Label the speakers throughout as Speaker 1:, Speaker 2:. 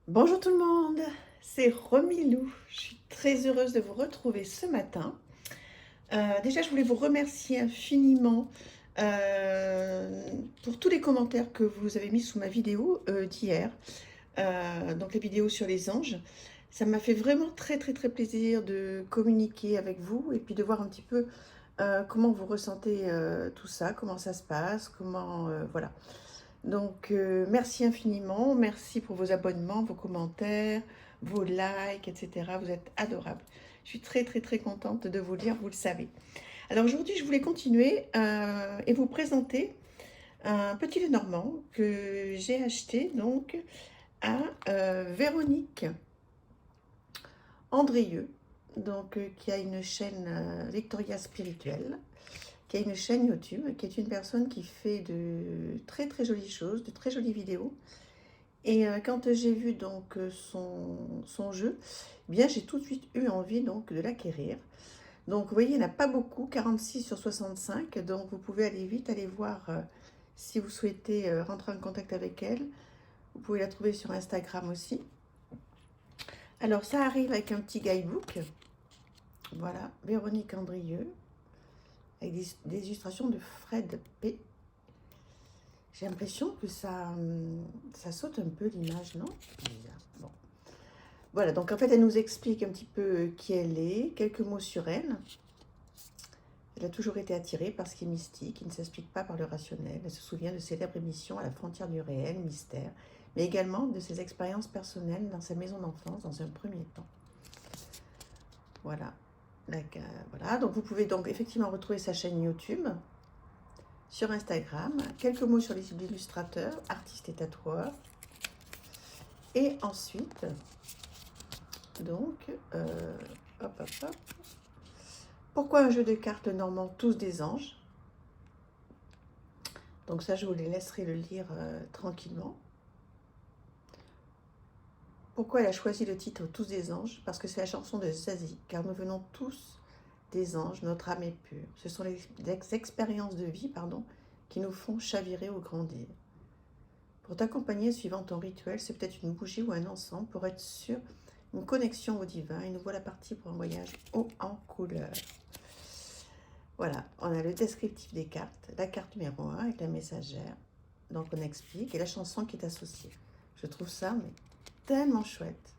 Speaker 1: Bonjour tout le monde, c'est Romilou. Je suis très heureuse de vous retrouver ce matin. Déjà, je voulais vous remercier infiniment pour tous les commentaires que vous avez mis sous ma vidéo d'hier. Donc les vidéos sur les anges. Ça m'a fait vraiment très plaisir de communiquer avec vous et puis de voir un petit peu comment vous ressentez tout ça, comment ça se passe, comment voilà. Donc, merci infiniment. Merci pour vos abonnements, vos commentaires, vos likes, etc. Vous êtes adorables. Je suis très contente de vous lire, vous le savez. Alors aujourd'hui, je voulais continuer et vous présenter un petit Lenormand que j'ai acheté donc à Véronique Andrieux, donc qui a une chaîne Victoria Spirituelle, qui a une chaîne YouTube, qui est une personne qui fait de très jolies choses, de très jolies vidéos. Et quand j'ai vu donc son jeu, eh bien j'ai tout de suite eu envie donc de l'acquérir. Donc vous voyez, il n'y en a pas beaucoup, 46 sur 65, donc vous pouvez aller vite aller voir si vous souhaitez rentrer en contact avec elle. Vous pouvez la trouver sur Instagram aussi. Alors ça arrive avec un petit guidebook, voilà, Véronique Andrieux, avec des illustrations de Fred P. J'ai l'impression que ça saute un peu l'image, non? Bizarre. Bon. Voilà, donc en fait, elle nous explique un petit peu qui elle est, quelques mots sur elle. Elle a toujours été attirée par ce qui est mystique, qui ne s'explique pas par le rationnel. Elle se souvient de célèbres émissions à la frontière du réel, mystère, mais également de ses expériences personnelles dans sa maison d'enfance dans un premier temps. Voilà. Voilà, donc vous pouvez donc effectivement retrouver sa chaîne YouTube, sur Instagram, quelques mots sur les illustrateurs, artistes et tatoueurs. Et ensuite, donc, hop. Pourquoi un jeu de cartes normand tous des anges? Donc ça, je vous les laisserai le lire tranquillement. Pourquoi elle a choisi le titre Tous des anges? Parce que c'est la chanson de Zazie, car nous venons tous des anges, notre âme est pure. Ce sont les expériences de vie, qui nous font chavirer ou grandir. Pour t'accompagner suivant ton rituel, c'est peut-être une bougie ou un encens pour être sûr une connexion au divin. Et nous voilà partis pour un voyage haut en couleur. Voilà, on a le descriptif des cartes, la carte numéro 1 avec la messagère, donc on explique, et la chanson qui est associée. Je trouve ça mais tellement chouette,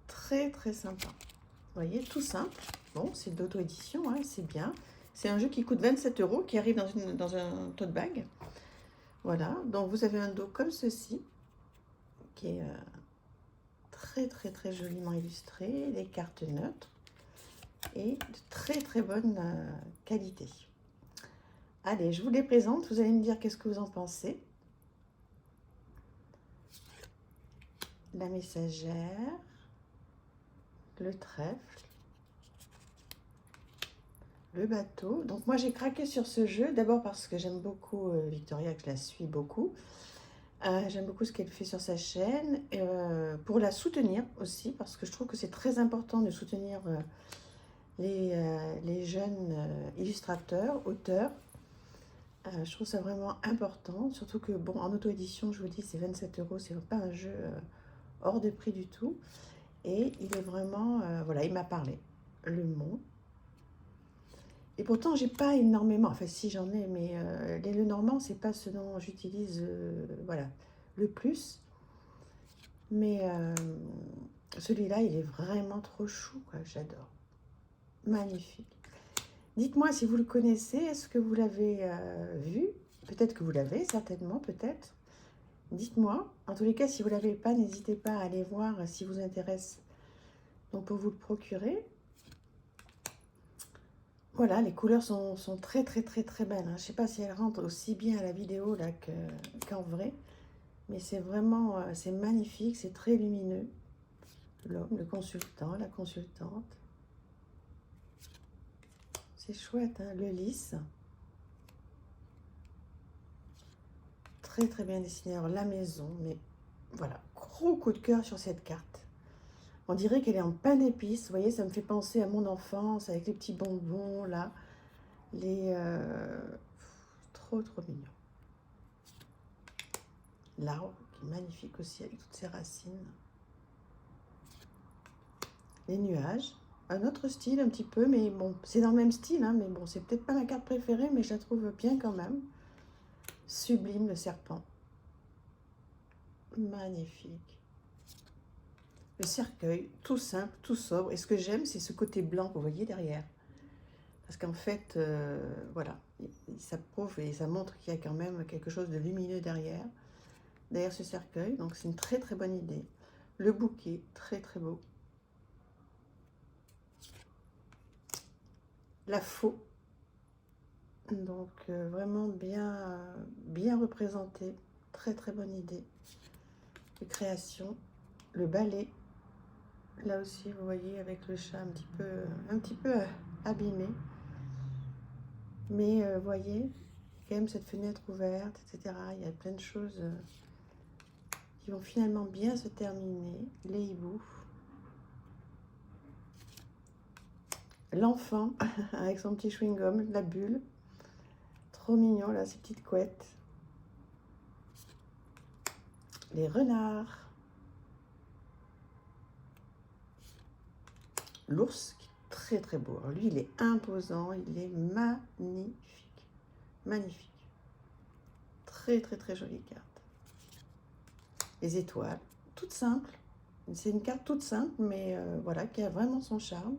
Speaker 1: très sympa. Vous voyez, tout simple. Bon, c'est d'auto-édition, hein, c'est bien. C'est un jeu qui coûte 27 €, qui arrive dans un tote bag. Voilà, donc vous avez un dos comme ceci, qui est très joliment illustré, les cartes neutres et de très bonne qualité. Allez, je vous les présente, vous allez me dire qu'est-ce que vous en pensez. La messagère, le trèfle, le bateau. Donc moi j'ai craqué sur ce jeu, d'abord parce que j'aime beaucoup Victoria, que je la suis beaucoup. J'aime beaucoup ce qu'elle fait sur sa chaîne, pour la soutenir aussi, parce que je trouve que c'est très important de soutenir les jeunes illustrateurs, auteurs. Je trouve ça vraiment important, surtout que, bon, en auto-édition, je vous dis, c'est 27 €, c'est pas un jeu hors de prix du tout. Et il est vraiment, voilà, il m'a parlé, le mot. Et pourtant, j'ai pas énormément, enfin si j'en ai, mais les Lenormand, c'est pas ce dont j'utilise, voilà, le plus. Mais celui-là, il est vraiment trop chou, quoi, j'adore. Magnifique. Dites-moi si vous le connaissez, est-ce que vous l'avez vu? Peut-être que vous l'avez, certainement, peut-être. Dites-moi. En tous les cas, si vous ne l'avez pas, n'hésitez pas à aller voir si vous intéresse. Donc, pour vous le procurer. Voilà, les couleurs sont très belles. Hein. Je ne sais pas si elles rentrent aussi bien à la vidéo là qu'en vrai. Mais c'est vraiment, c'est magnifique, c'est très lumineux. L'homme, le consultant, la consultante. C'est chouette, hein, le lys. Très bien dessiné. Alors, la maison, mais voilà, gros coup de cœur sur cette carte. On dirait qu'elle est en pain d'épices. Vous voyez, ça me fait penser à mon enfance avec les petits bonbons là. Les trop mignon. L'arbre qui est magnifique aussi avec toutes ses racines. Les nuages. Un autre style un petit peu, mais bon, c'est dans le même style, hein, mais bon, c'est peut-être pas ma carte préférée, mais je la trouve bien quand même. Sublime, le serpent. Magnifique. Le cercueil, tout simple, tout sobre. Et ce que j'aime, c'est ce côté blanc que vous voyez derrière. Parce qu'en fait, voilà, ça prouve et ça montre qu'il y a quand même quelque chose de lumineux derrière ce cercueil. Donc c'est une très très bonne idée. Le bouquet, très très beau. La faux. Donc vraiment bien représenté. Très très bonne idée de création. Le balai. Là aussi, vous voyez, avec le chat un petit peu abîmé. Mais vous voyez, quand même cette fenêtre ouverte, etc. Il y a plein de choses qui vont finalement bien se terminer. Les hiboux. L'enfant avec son petit chewing-gum, la bulle. Trop mignon, là, ces petites couettes. Les renards. L'ours, qui est très très beau. Alors lui, il est imposant, il est magnifique. Magnifique. Très très très jolie carte. Les étoiles, toute simple. C'est une carte toute simple, mais voilà, qui a vraiment son charme.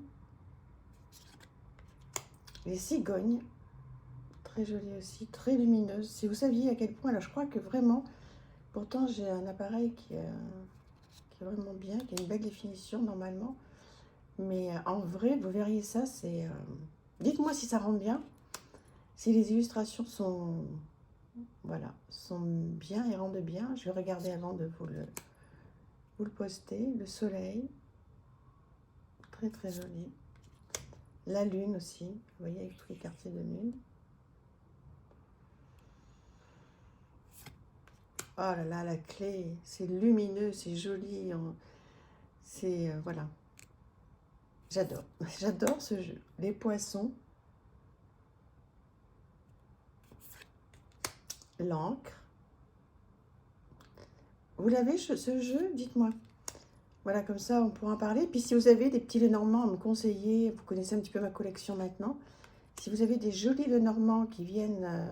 Speaker 1: Les cigognes, très jolie aussi, très lumineuse. Si vous saviez à quel point, là, je crois que vraiment, pourtant j'ai un appareil qui est vraiment bien, qui a une belle définition normalement. Mais en vrai, vous verriez ça, c'est... dites-moi si ça rend bien, si les illustrations sont... Voilà, sont bien et rendent bien. Je vais regarder avant de vous le poster. Le soleil, très très joli. La lune aussi, vous voyez, avec tous les quartiers de lune. Oh là là, la clé, c'est lumineux, c'est joli. C'est... voilà. J'adore. J'adore ce jeu. Les poissons. L'encre. Vous l'avez ce jeu? Dites-moi. Voilà, comme ça, on pourra en parler. Puis si vous avez des petits Lenormand à me conseiller, vous connaissez un petit peu ma collection maintenant. Si vous avez des jolis Lenormand qui viennent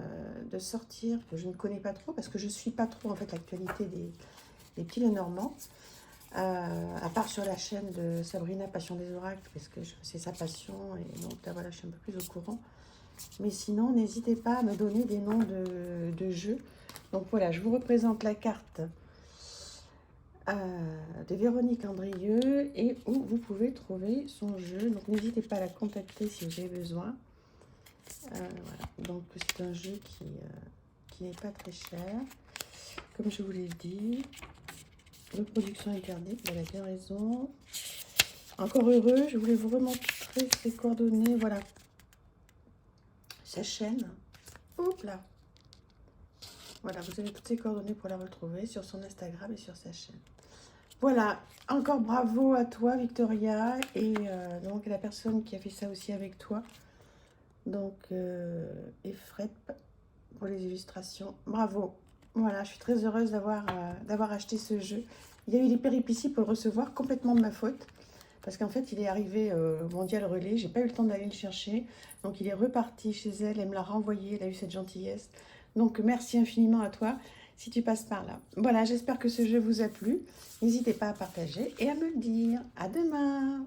Speaker 1: de sortir, que je ne connais pas trop, parce que je ne suis pas trop, en fait, l'actualité des petits Lenormand, à part sur la chaîne de Sabrina, Passion des Oracles, parce que c'est sa passion, et donc là, voilà, je suis un peu plus au courant. Mais sinon, n'hésitez pas à me donner des noms de jeux. Donc voilà, je vous représente la carte de Véronique Andrieux et où vous pouvez trouver son jeu. Donc n'hésitez pas à la contacter si vous avez besoin. Voilà, donc c'est un jeu qui n'est pas très cher. Comme je vous l'ai dit, reproduction interdite, elle a bien raison. Encore heureux, je voulais vous remontrer ses coordonnées. Voilà, sa chaîne. Hop là. Voilà, vous avez toutes ses coordonnées pour la retrouver sur son Instagram et sur sa chaîne. Voilà, encore bravo à toi Victoria et donc la personne qui a fait ça aussi avec toi. Donc, et Fred pour les illustrations. Bravo. Voilà, je suis très heureuse d'avoir acheté ce jeu. Il y a eu des péripéties pour le recevoir, complètement de ma faute. Parce qu'en fait, il est arrivé au Mondial Relais. J'ai pas eu le temps d'aller le chercher. Donc, il est reparti chez elle. Elle me l'a renvoyé. Elle a eu cette gentillesse. Donc, merci infiniment à toi si tu passes par là. Voilà, j'espère que ce jeu vous a plu. N'hésitez pas à partager et à me le dire. À demain!